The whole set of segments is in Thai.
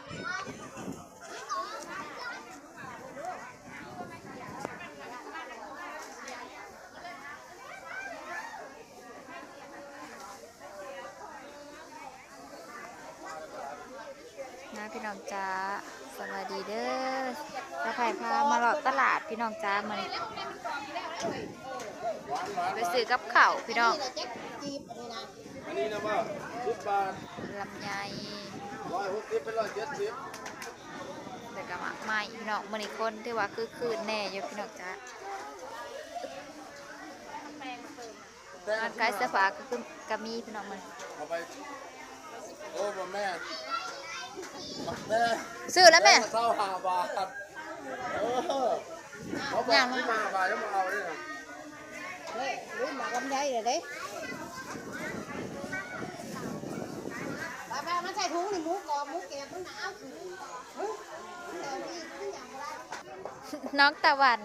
นะพี่น้องจ้าสวัสดีเด้อจะพายพามาเลาะตลาดพี่น้องจ้ามาเลยไปซื้อกับข้าวพี่น้องอันนี้นะว่า10 บาทลำไย160เป็น170แต่ก็มาใหม่พี่น้องมันอีกคนที่ว่าคือแน่อยู่พี่น้องจ้าร้านขายเสื้อผ้าก็คือกมีพี่น้องมันเอาไปโอ้บ่แม่แม่ ซื้อแล้วแม่25 บาทเขาบอก5 บาทแล้วมาเอาเนี่ยเฮ้ยรู้หมากลำไยเลยเด้ไปมาใส่ถุงนี่หมูกรอบหมูแกงมันหนาวน้องตะวัน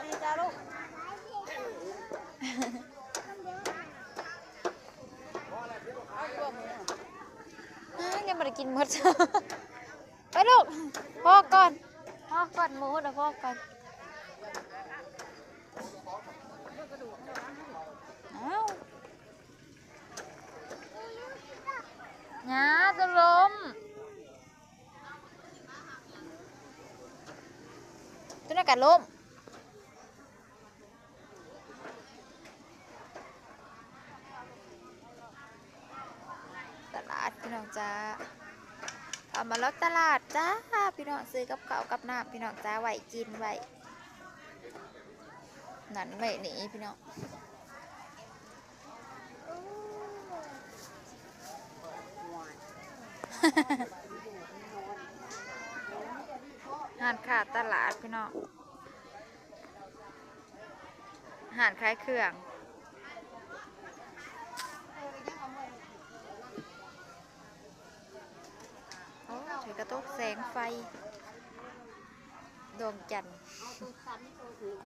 ดีจ้าลูกยังไม่ได้กินหมด ไปลูกพ่อก่อนหมูนะพ่อก่อนอ้าวหญ้าจะล้มตัวนั้นกัดล้มตลาดพี่น้องจ้าเอามาแล้วตลาดจ้าพี่น้องซื้อกับข้าวกับน้ำพี่น้องจ้าไหวกินไหวนั่นไหวหนีพี่น้องห่านขาดตลาดพี่น้องห่านคล้ายเครื่องโอ้ถือกระตุกแสงไฟดวงจันทร์